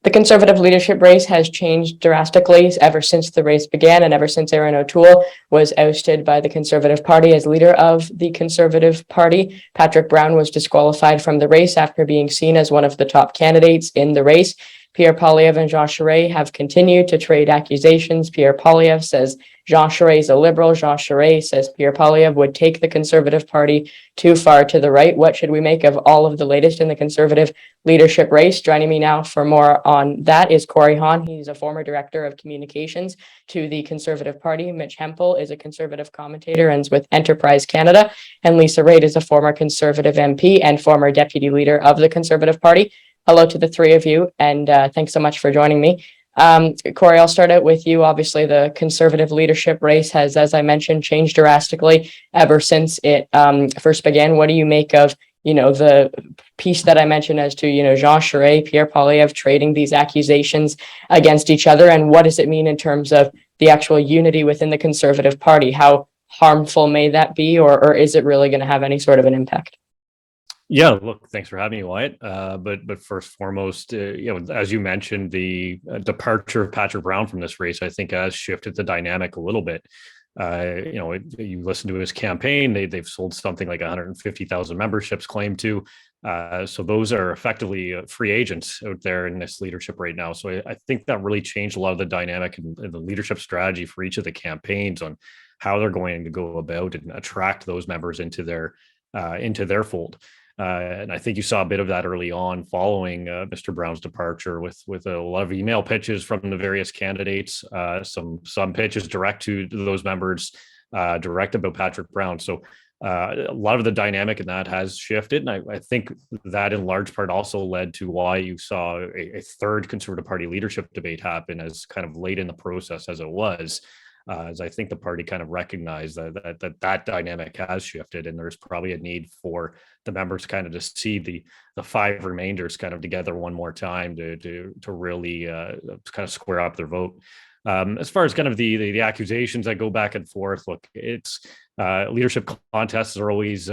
The Conservative leadership race has changed drastically ever since the race began and ever since Erin O'Toole was ousted by the Conservative Party as leader of the Conservative Party. Patrick Brown was disqualified from the race after being seen as one of the top candidates in the race. Pierre Poilievre and Jean Charest have continued to trade accusations. Pierre Poilievre says Jean Charest is a liberal. Jean Charest says Pierre Poilievre would take the Conservative Party too far to the right. What should we make of all of the latest in the Conservative leadership race? Joining me now for more on that is Cory Hann. He's a former director of communications to the Conservative Party. Mitch Heimpel is a Conservative commentator and is with Enterprise Canada. And Lisa Raitt is a former Conservative MP and former deputy leader of the Conservative Party. Hello to the three of you, and thanks so much for joining me. Cory, I'll start out with you. Obviously, the Conservative leadership race has, as I mentioned, changed drastically ever since it first began. What do you make of, the piece that I mentioned as to, Jean Charest, Pierre Poilievre trading these accusations against each other, and what does it mean in terms of the actual unity within the Conservative Party? How harmful may that be, or is it really going to have any sort of an impact? Yeah, look, thanks for having me, Wyatt. But first and foremost, as you mentioned, the departure of Patrick Brown from this race, I think, has shifted the dynamic a little bit. You listen to his campaign; they've sold something like 150,000 memberships, claimed to. So those are effectively free agents out there in this leadership right now. So I think that really changed a lot of the dynamic and the leadership strategy for each of the campaigns on how they're going to go about and attract those members into their fold. And I think you saw a bit of that early on following Mr. Brown's departure with a lot of email pitches from the various candidates, some pitches direct to those members, direct about Patrick Brown. So a lot of the dynamic in that has shifted. And I think that in large part also led to why you saw a third Conservative Party leadership debate happen as kind of late in the process as it was. As I think the party kind of recognized that dynamic has shifted, and there's probably a need for the members kind of to see the five remainders kind of together one more time to really kind of square up their vote. As far as kind of the accusations that go back and forth, look, it's leadership contests are always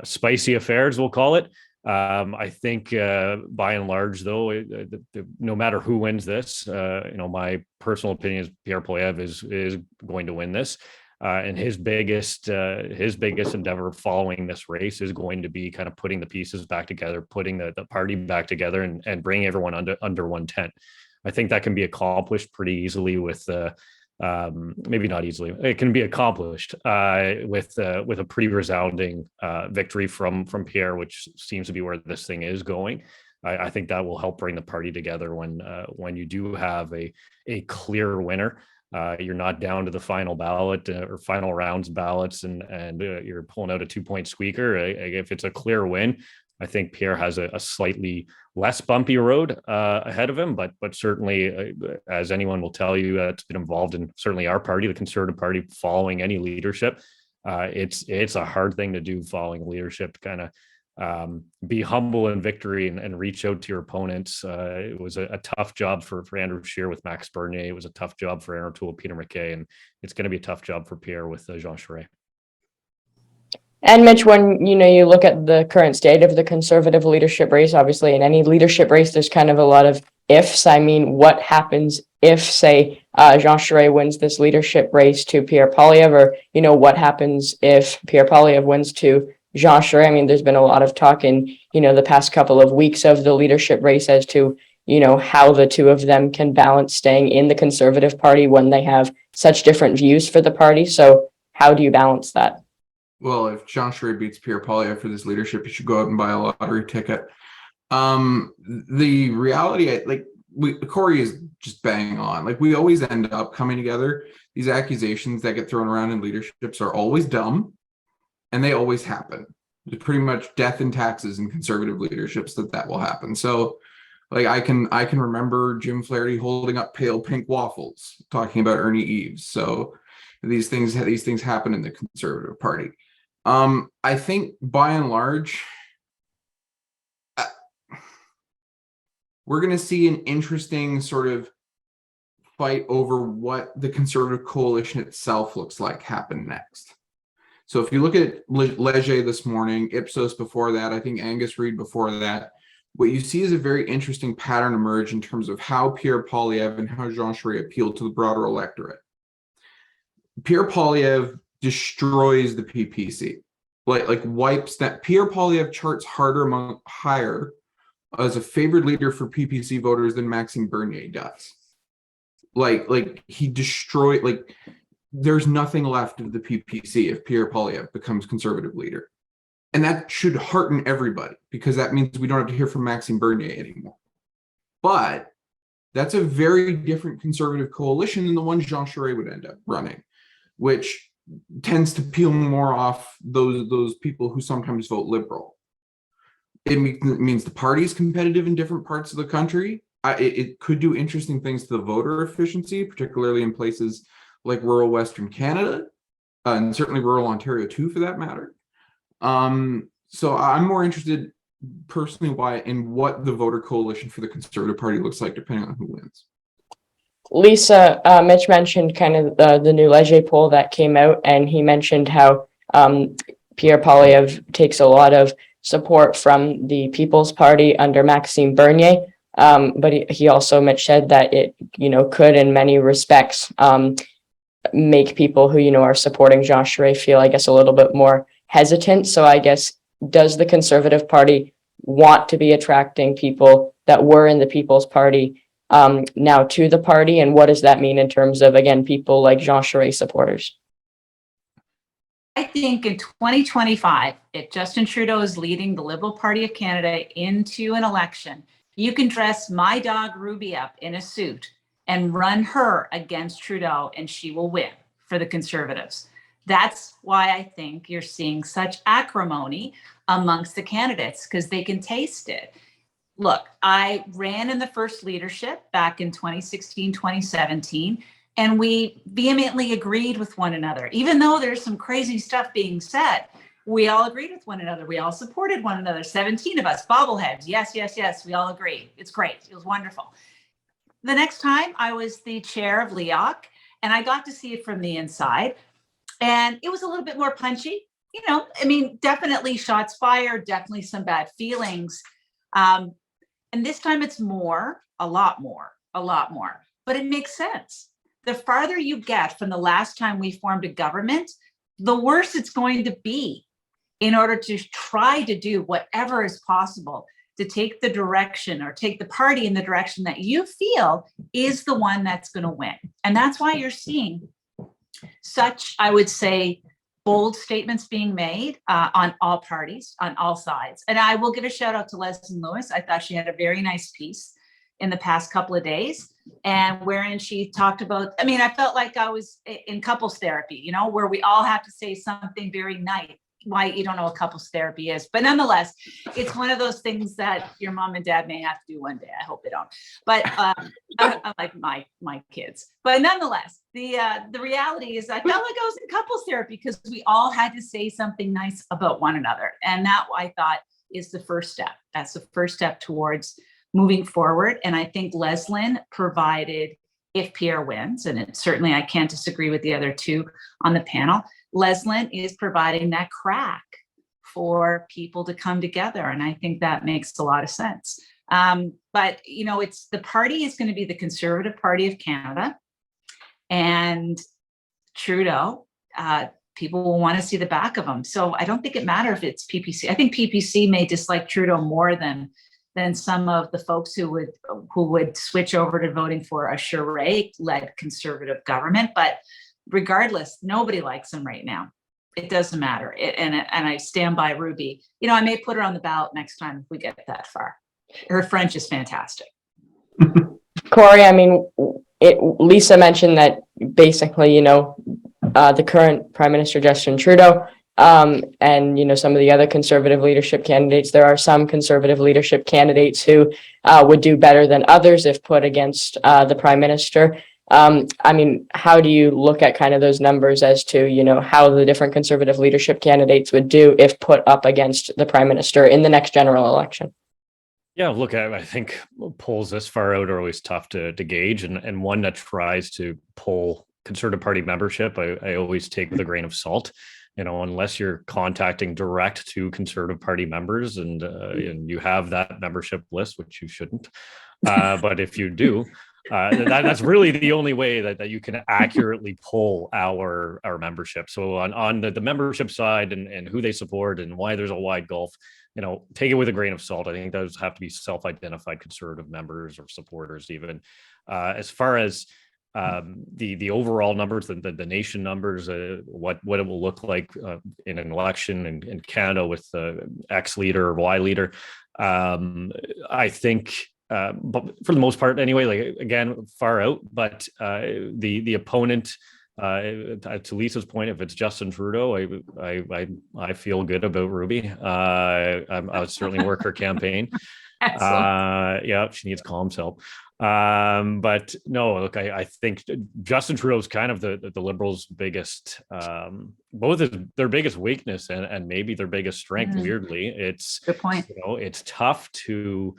spicy affairs, we'll call it. I think by and large, though, no matter who wins this, my personal opinion is Pierre Poilievre is going to win this. And his biggest endeavor following this race is going to be kind of putting the pieces back together, putting the party back together and bringing everyone under one tent. I think that can be accomplished pretty easily with maybe not easily. It can be accomplished with a pretty resounding victory from Pierre, which seems to be where this thing is going. I think that will help bring the party together when you do have a clear winner. You're not down to the final ballot or final rounds ballots, and you're pulling out a 2-point squeaker. If it's a clear win, I think Pierre has a slightly less bumpy road ahead of him, but certainly, as anyone will tell you, that's been involved in certainly our party, the Conservative Party, following any leadership. It's a hard thing to do following leadership, to kind of be humble in victory and reach out to your opponents. It was a tough job for Andrew Scheer with Max Bernier. It was a tough job for Erin O'Toole, Peter MacKay, and it's going to be a tough job for Pierre with Jean Charest. And Mitch, when you look at the current state of the Conservative leadership race, obviously in any leadership race, there's kind of a lot of ifs. I mean, what happens if, say, Jean Charest wins this leadership race to Pierre Poilievre, or what happens if Pierre Poilievre wins to Jean Charest? I mean, there's been a lot of talk in the past couple of weeks of the leadership race as to how the two of them can balance staying in the Conservative Party when they have such different views for the party. So how do you balance that? Well, if Jean Charest beats Pierre Poilievre for this leadership, you should go out and buy a lottery ticket. The reality, Cory is just bang on. We always end up coming together. These accusations that get thrown around in leaderships are always dumb, and they always happen. There's pretty much death and taxes in Conservative leaderships that will happen. So, I can remember Jim Flaherty holding up pale pink waffles, talking about Ernie Eves. So these things happen in the Conservative Party. I think by and large, we're going to see an interesting sort of fight over what the Conservative coalition itself looks like happen next. So if you look at Leger this morning, Ipsos before that, I think Angus Reid before that, what you see is a very interesting pattern emerge in terms of how Pierre Poilievre and how Jean Charest appeal to the broader electorate. Pierre Poilievre destroys the PPC, like wipes that. Pierre Poilievre charts higher as a favored leader for PPC voters than Maxime Bernier does. Like he destroyed, like there's nothing left of the PPC if Pierre Poilievre becomes conservative leader. And that should hearten everybody, because that means we don't have to hear from Maxime Bernier anymore. But that's a very different conservative coalition than the one Jean Charest would end up running, which tends to peel more off those people who sometimes vote liberal. It means the party is competitive in different parts of the country. It could do interesting things to the voter efficiency, particularly in places like rural Western Canada, and certainly rural Ontario too, for that matter. So I'm more interested personally in what the voter coalition for the Conservative Party looks like, depending on who wins. Lisa, Mitch mentioned kind of the new Leger poll that came out, and he mentioned how Pierre Poilievre takes a lot of support from the People's Party under Maxime Bernier. But he also, Mitch said that it, could in many respects make people who, are supporting Jean Charest feel, I guess, a little bit more hesitant. So I guess, does the Conservative Party want to be attracting people that were in the People's Party now to the party? And what does that mean in terms of, again, people like Jean Charest supporters? I think in 2025, if Justin Trudeau is leading the Liberal Party of Canada into an election, you can dress my dog Ruby up in a suit and run her against Trudeau, and she will win for the Conservatives. That's why I think you're seeing such acrimony amongst the candidates, because they can taste it. Look, I ran in the first leadership back in 2016, 2017, and we vehemently agreed with one another. Even though there's some crazy stuff being said, we all agreed with one another. We all supported one another. 17 of us, bobbleheads. Yes, yes, yes. We all agreed. It's great. It was wonderful. The next time I was the chair of LEOC, and I got to see it from the inside. And it was a little bit more punchy, definitely shots fired, definitely some bad feelings. And this time it's a lot more, but it makes sense. The farther you get from the last time we formed a government, the worse it's going to be in order to try to do whatever is possible to take the direction or take the party in the direction that you feel is the one that's going to win. And that's why you're seeing such, I would say, bold statements being made on all parties, on all sides. And I will give a shout out to Leslie Lewis. I thought she had a very nice piece in the past couple of days, and wherein she talked about, I felt like I was in couples therapy, where we all have to say something very nice. Why, you don't know what couples therapy is, but nonetheless, it's one of those things that your mom and dad may have to do one day. I hope they don't, but unlike my kids. But nonetheless, the reality is I felt like I was in couples therapy because we all had to say something nice about one another, and that I thought is the first step. That's the first step towards moving forward. And I think Leslyn provided, if Pierre wins, and certainly I can't disagree with the other two on the panel, Leslyn is providing that crack for people to come together. And I think that makes a lot of sense. But, it's the party is going to be the Conservative Party of Canada, and Trudeau, people will want to see the back of him. So I don't think it matters if it's PPC. I think PPC may dislike Trudeau more than some of the folks who would switch over to voting for a Charest-led Conservative government. But regardless, nobody likes him right now. It doesn't matter. And I stand by Ruby. I may put her on the ballot next time if we get that far. Her French is fantastic. Cory, Lisa mentioned that basically, the current Prime Minister Justin Trudeau, and some of the other Conservative leadership candidates, there are some Conservative leadership candidates who would do better than others if put against the Prime Minister. How do you look at kind of those numbers as to, how the different Conservative leadership candidates would do if put up against the Prime Minister in the next general election? Yeah, look, I think polls this far out are always tough to gauge, and one that tries to poll Conservative Party membership, I always take with a grain of salt. unless you're contacting direct to Conservative Party members and you have that membership list, which you shouldn't. But if you do, that's really the only way that you can accurately poll our membership. So on the membership side and who they support and why there's a wide gulf, take it with a grain of salt. I think those have to be self-identified Conservative members or supporters even. As far as the overall numbers, the nation numbers, what it will look like in an election in Canada with X leader or Y leader, I think but for the most part anyway, like again, far out, but the opponent, to Lisa's point, if it's Justin Trudeau, I feel good about Ruby. I would certainly work her campaign. Yeah, she needs Calm's help. But no, look, I think Justin Trudeau is kind of the Liberals' biggest, both their biggest weakness and maybe their biggest strength. Weirdly, it's good point. It's tough to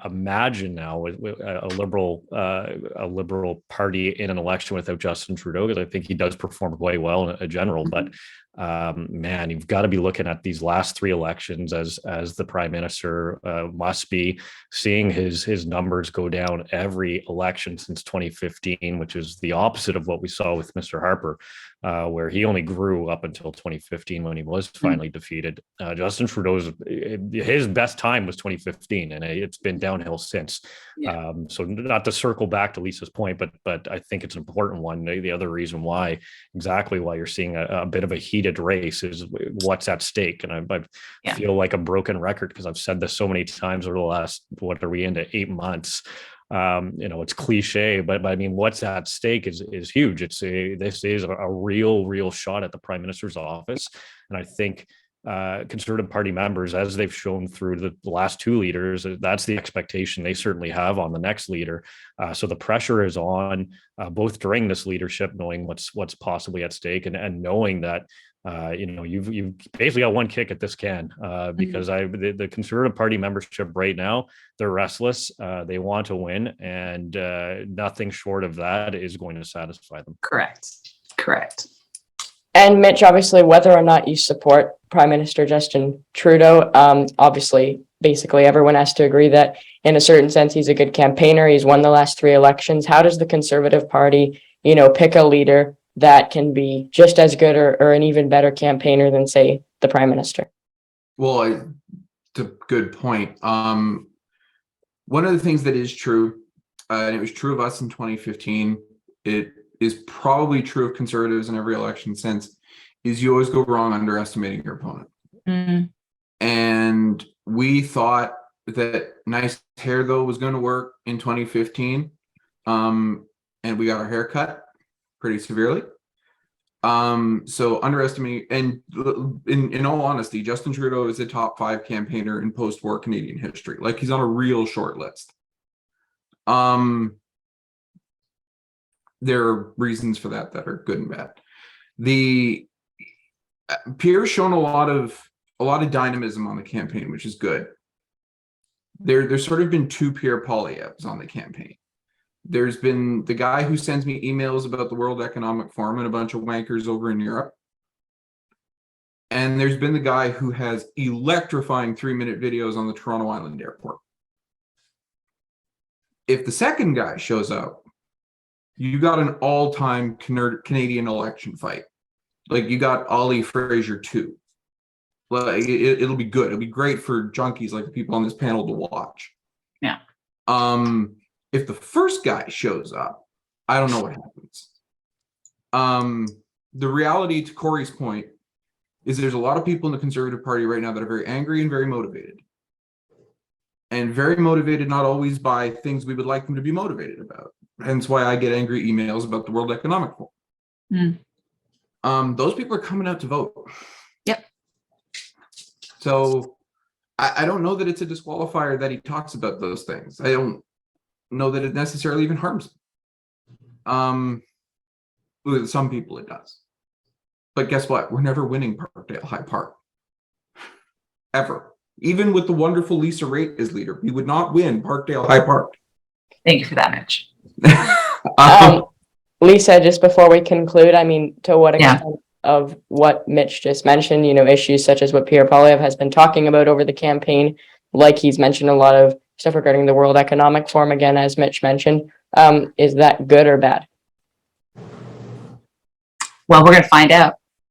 imagine now with a liberal party in an election without Justin Trudeau, because I think he does perform quite well in a general. But man, you've got to be looking at these last 3 elections as the prime minister must be seeing his numbers go down every election since 2015, which is the opposite of what we saw with Mr. Harper, where he only grew up until 2015 when he was finally defeated. Justin Trudeau's his best time was 2015, and it's been downhill since. So not to circle back to Lisa's point, but I think it's an important one. The other reason why you're seeing a bit of a heated race is what's at stake. And I feel like a broken record because I've said this so many times over the last, what are we into, 8 months? It's cliche, but I mean, what's at stake is huge. This is a real shot at the prime minister's office. And I think Conservative Party members, as they've shown through the last 2 leaders, that's the expectation they certainly have on the next leader. So the pressure is on both during this leadership, knowing what's possibly at stake and knowing that you've basically got one kick at this can, because the Conservative Party membership right now, they're restless. They want to win, and nothing short of that is going to satisfy them. Correct. And Mitch, obviously, whether or not you support Prime Minister Justin Trudeau, obviously, basically everyone has to agree that in a certain sense, he's a good campaigner. He's won the last 3 elections. How does the Conservative Party, pick a leader that can be just as good or an even better campaigner than, say, the Prime Minister? Well, it's a good point. One of the things that is true, and it was true of us in 2015, it is probably true of Conservatives in every election since, is you always go wrong underestimating your opponent. And we thought that nice hair, though, was going to work in 2015. And we got our hair cut pretty severely. So underestimating, and in all honesty, Justin Trudeau is a top 5 campaigner in post-war Canadian history. Like, he's on a real short list. There are reasons for that are good and bad. The Pierre's shown a lot of dynamism on the campaign, which is good. There's sort of been 2 Pierre Poilievres on the campaign. There's been the guy who sends me emails about the World Economic Forum and a bunch of wankers over in Europe. And there's been the guy who has electrifying 3-minute videos on the Toronto Island Airport. If the second guy shows up, you got an all-time Canadian election fight. Like, you got Ollie Fraser 2. Like, it'll be good. It'll be great for junkies like the people on this panel to watch. Yeah. If the first guy shows up, I don't know what happens. The reality, to Cory's point, is there's a lot of people in the Conservative Party right now that are very angry and very motivated. And very motivated not always by things we would like them to be motivated about. Hence why I get angry emails about the World Economic Forum. Those people are coming out to vote. Yep. So I don't know that it's a disqualifier that he talks about those things. I don't know that it necessarily even harms him. With some people it does. But guess what? We're never winning Parkdale High Park. Ever. Even with the wonderful Lisa Raitt as leader, we would not win Parkdale High Park. Thank you for that, Mitch. Lisa, just before we conclude, I mean, to what extent of what Mitch just mentioned, you know, issues such as what Pierre Poilievre has been talking about over the campaign, like he's mentioned a lot of stuff regarding the World Economic Forum, again, as Mitch mentioned. Is that good or bad? Well, we're going to find out.